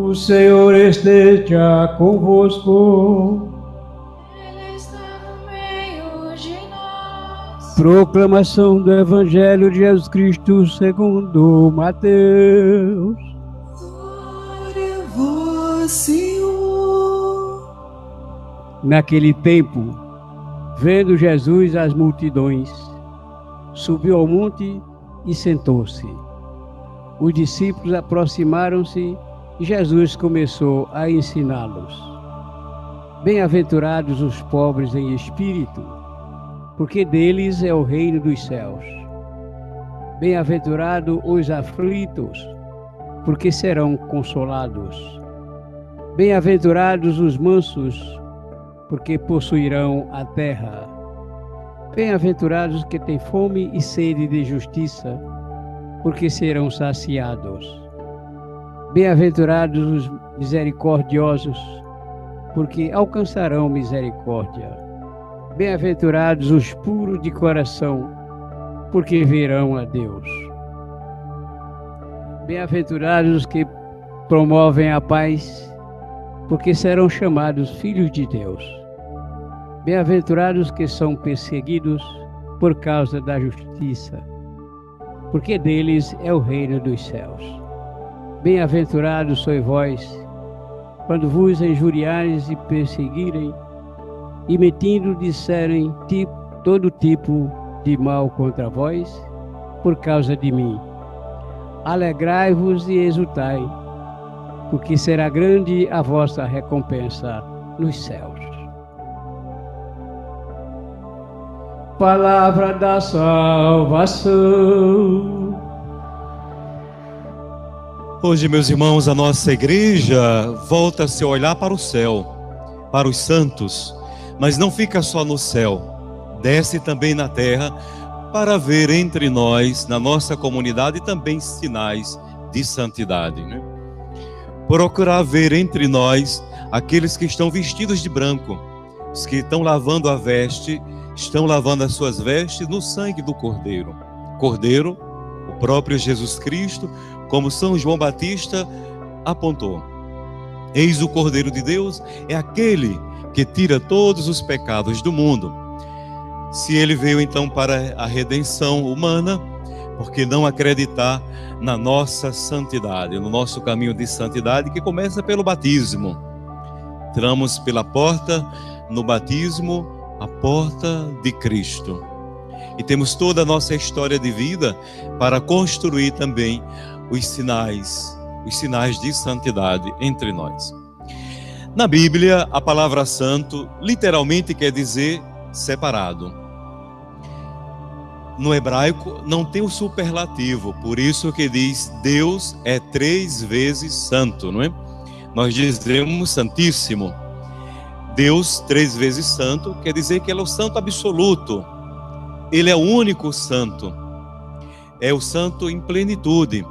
O Senhor esteja convosco. Ele está no meio de nós. Proclamação do Evangelho de Jesus Cristo segundo Mateus. Glória a vós, Senhor. Naquele tempo, vendo Jesus as multidões, subiu ao monte e sentou-se. Os discípulos aproximaram-se e Jesus começou a ensiná-los. Bem-aventurados os pobres em espírito, porque deles é o reino dos céus. Bem-aventurados os aflitos, porque serão consolados. Bem-aventurados os mansos, porque possuirão a terra. Bem-aventurados que têm fome e sede de justiça, porque serão saciados. Bem-aventurados os misericordiosos, porque alcançarão misericórdia. Bem-aventurados os puros de coração, porque verão a Deus. Bem-aventurados os que promovem a paz, porque serão chamados filhos de Deus. Bem-aventurados que são perseguidos por causa da justiça, porque deles é o reino dos céus. Bem-aventurados sois vós, quando vos injuriares e perseguirem, e mentindo disserem todo tipo de mal contra vós, por causa de mim. Alegrai-vos e exultai, porque será grande a vossa recompensa nos céus. Palavra da salvação. Hoje, meus irmãos, a nossa igreja volta a se olhar para o céu, para os santos, mas não fica só no céu, desce também na terra para ver entre nós, na nossa comunidade, também sinais de santidade, né? Procurar ver entre nós aqueles que estão vestidos de branco, os que estão lavando a veste, estão lavando as suas vestes no sangue do Cordeiro. Cordeiro, o próprio Jesus Cristo, como São João Batista apontou. Eis o Cordeiro de Deus, é aquele que tira todos os pecados do mundo. Se ele veio então para a redenção humana, por que não acreditar na nossa santidade, no nosso caminho de santidade que começa pelo batismo? Entramos pela porta, no batismo, a porta de Cristo. E temos toda a nossa história de vida para construir também os sinais de santidade entre nós. Na Bíblia, a palavra santo literalmente quer dizer separado. No hebraico não tem o superlativo, por isso que diz Deus é 3 vezes santo, não é? Nós dizemos santíssimo. Deus 3 vezes santo quer dizer que ele é o santo absoluto. Ele é o único santo. É o santo em plenitude.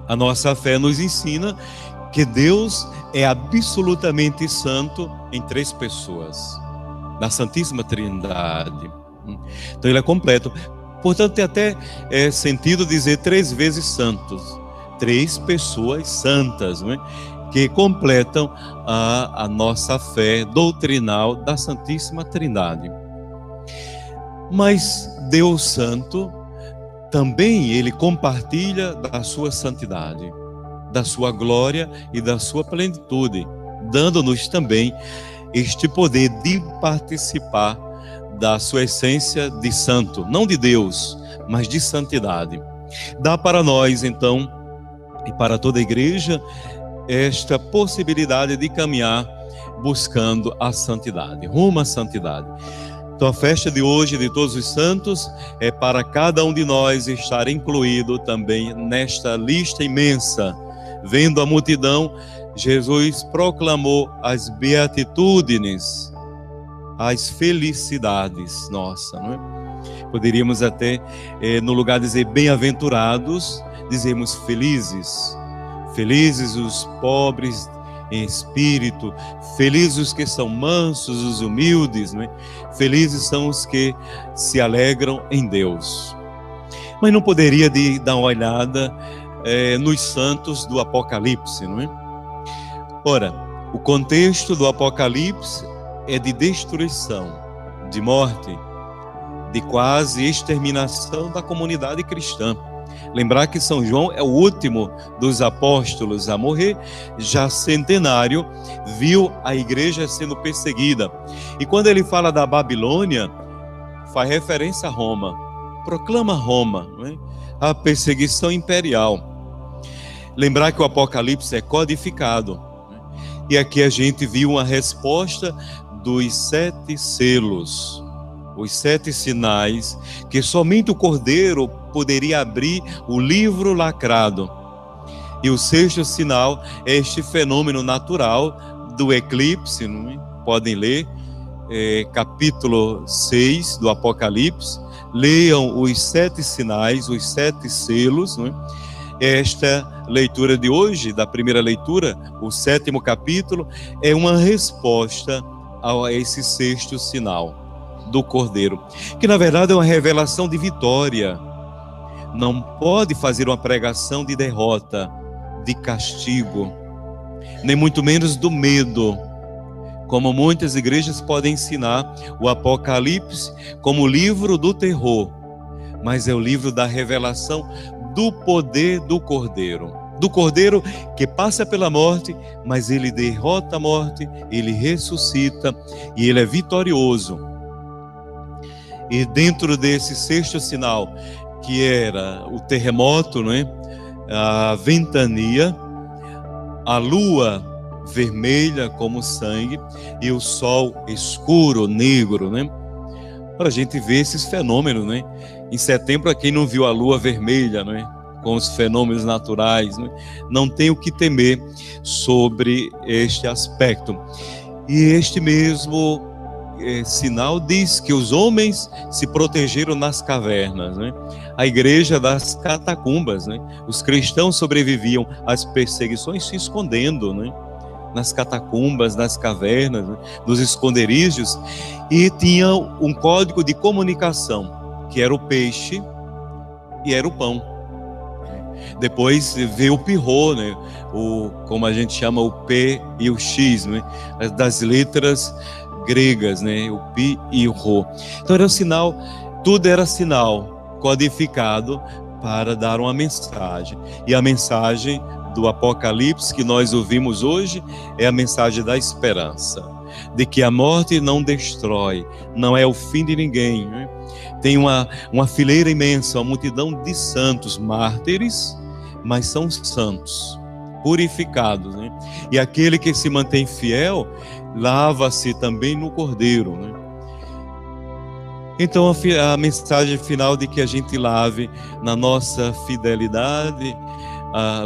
A nossa fé nos ensina que Deus é absolutamente santo em 3 pessoas, na Santíssima Trindade. Então ele é completo. Portanto, tem até sentido dizer 3 vezes santos, 3 pessoas santas, não é? Que completam a nossa fé doutrinal da Santíssima Trindade. Mas Deus Santo também ele compartilha da sua santidade, da sua glória e da sua plenitude, dando-nos também este poder de participar da sua essência de santo, não de Deus, mas de santidade. Dá para nós, então, e para toda a igreja, esta possibilidade de caminhar buscando a santidade, rumo à santidade. Então a festa de hoje, de Todos os Santos, é para cada um de nós estar incluído também nesta lista imensa. Vendo a multidão, Jesus proclamou as beatitudes, as felicidades, nossa, não é? Poderíamos até, no lugar de dizer bem-aventurados, dizemos felizes. Felizes os pobres em espírito, felizes os que são mansos, os humildes, não é? Felizes são os que se alegram em Deus. Mas não poderia dar uma olhada nos santos do Apocalipse, não é? Ora, o contexto do Apocalipse é de destruição, de morte, de quase exterminação da comunidade cristã. Lembrar que São João é o último dos apóstolos a morrer, já centenário, viu a igreja sendo perseguida. E quando ele fala da Babilônia, faz referência a Roma, proclama Roma, não é? A perseguição imperial. Lembrar que o Apocalipse é codificado. E aqui a gente viu uma resposta dos 7 selos, os 7 sinais, que somente o Cordeiro poderia abrir o livro lacrado. E o 6º sinal é este fenômeno natural do eclipse, não é? Podem ler, capítulo 6 do Apocalipse, leiam os 7 sinais, os 7 selos, não é? Esta leitura de hoje, da primeira leitura, o 7º capítulo, é uma resposta a esse 6º sinal do Cordeiro, que na verdade é uma revelação de vitória. Não pode fazer uma pregação de derrota, de castigo, nem muito menos do medo, como muitas igrejas podem ensinar o Apocalipse como o livro do terror, mas é o livro da revelação do poder do Cordeiro que passa pela morte, mas ele derrota a morte, ele ressuscita e ele é vitorioso. E dentro desse 6º sinal, que era o terremoto, não é? A ventania, a lua vermelha como sangue e o sol escuro, negro, né? Para a gente ver esses fenômenos, né? Em setembro, quem não viu a lua vermelha, né? Com os fenômenos naturais, né? Não tem o que temer sobre este aspecto. E este mesmo sinal diz que os homens se protegeram nas cavernas, né? A igreja das catacumbas, né? Os cristãos sobreviviam às perseguições se escondendo, né? Nas catacumbas, nas cavernas, né? Nos esconderijos, e tinham um código de comunicação, que era o peixe e era o pão. Depois veio o pirrô, né? Como a gente chama o P e o X, né? Das letras gregas, né? O pi e o rô. Então era um sinal, tudo era sinal codificado para dar uma mensagem. E a mensagem do Apocalipse que nós ouvimos hoje é a mensagem da esperança, de que a morte não destrói, não é o fim de ninguém, né? Tem uma fileira imensa, uma multidão de santos, mártires, mas são santos, purificados, né? E aquele que se mantém fiel, lava-se também no Cordeiro, né? Então a mensagem final de que a gente lave na nossa fidelidade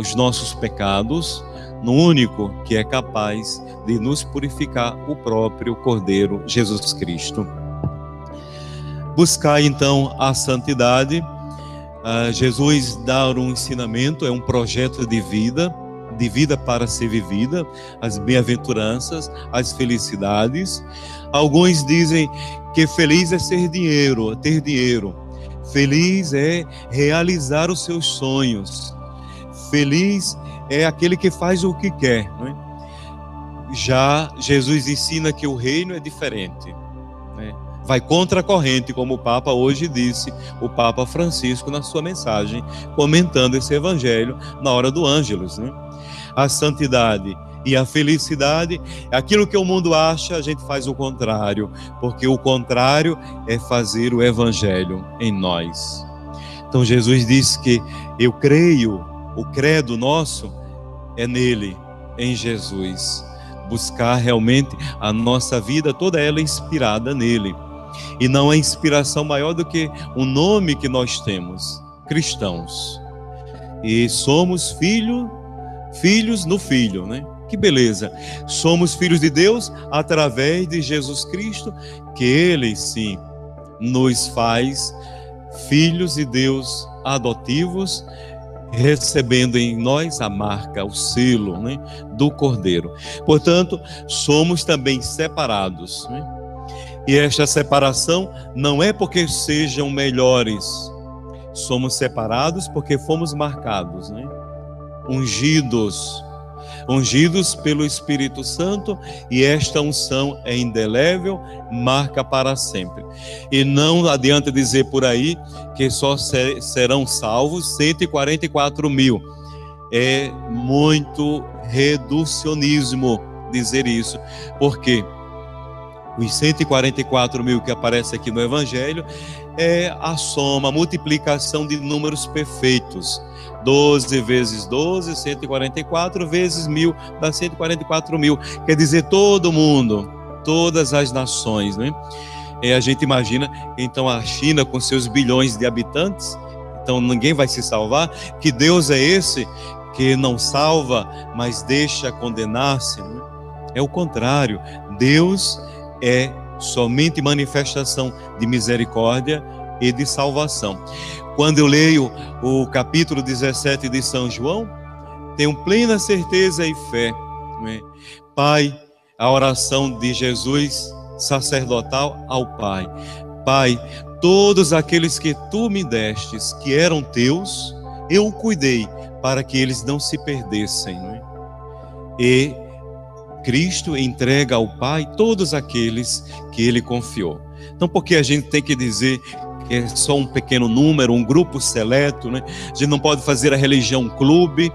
os nossos pecados, no único que é capaz de nos purificar, o próprio Cordeiro, Jesus Cristo. Buscar então a santidade. Jesus dá um ensinamento, é um projeto de vida para ser vivida, as bem-aventuranças, as felicidades. Alguns dizem que feliz é ter dinheiro. Feliz é realizar os seus sonhos. Feliz é aquele que faz o que quer, não é? Já Jesus ensina que o reino é diferente, né? Vai contra a corrente, como o Papa hoje disse, o Papa Francisco na sua mensagem, comentando esse evangelho na hora do Ângelus, né? A santidade e a felicidade, aquilo que o mundo acha, a gente faz o contrário, porque o contrário é fazer o evangelho em nós. Então Jesus disse que eu creio, o credo nosso é nele, em Jesus. Buscar realmente a nossa vida, toda ela inspirada nele. E não há inspiração maior do que o nome que nós temos, cristãos. E somos filhos no Filho, né? Que beleza! Somos filhos de Deus através de Jesus Cristo, que Ele sim nos faz filhos de Deus adotivos, recebendo em nós a marca, o selo, né, do Cordeiro. Portanto, somos também separados, né? E esta separação não é porque sejam melhores, somos separados porque fomos marcados, né? Ungidos. ungidos pelo Espírito Santo, e esta unção é indelével, marca para sempre. E não adianta dizer por aí que só serão salvos 144 mil. É muito reducionismo dizer isso, porque os 144 mil que aparece aqui no Evangelho é a soma, a multiplicação de números perfeitos. 12 vezes 12, 144 vezes 1000, dá 144 mil. Quer dizer, todo mundo, todas as nações, né? E a gente imagina, então, a China com seus bilhões de habitantes, então ninguém vai se salvar. Que Deus é esse que não salva, mas deixa condenar-se, né? É o contrário. Deus é somente manifestação de misericórdia e de salvação. Quando eu leio o capítulo 17 de São João, tenho plena certeza e fé, né? Pai, a oração de Jesus sacerdotal ao Pai: Pai, todos aqueles que tu me destes, que eram teus, eu cuidei para que eles não se perdessem, né? E Cristo entrega ao Pai todos aqueles que Ele confiou. Então, por que a gente tem que dizer que é só um pequeno número, um grupo seleto, né? A gente não pode fazer a religião clube,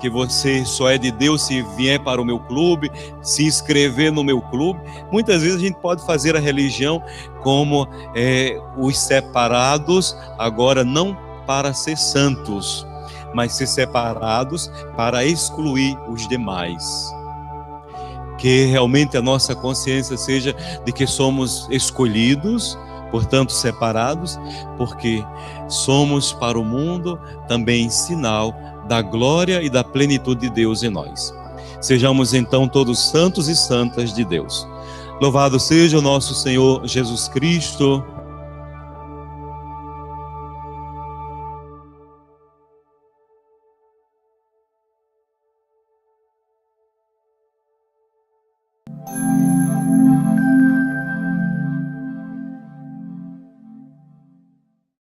que você só é de Deus se vier para o meu clube, se inscrever no meu clube. Muitas vezes a gente pode fazer a religião como os separados, agora não para ser santos, mas ser separados para excluir os demais. Que realmente a nossa consciência seja de que somos escolhidos, portanto separados, porque somos para o mundo também sinal da glória e da plenitude de Deus em nós. Sejamos então todos santos e santas de Deus. Louvado seja o nosso Senhor Jesus Cristo.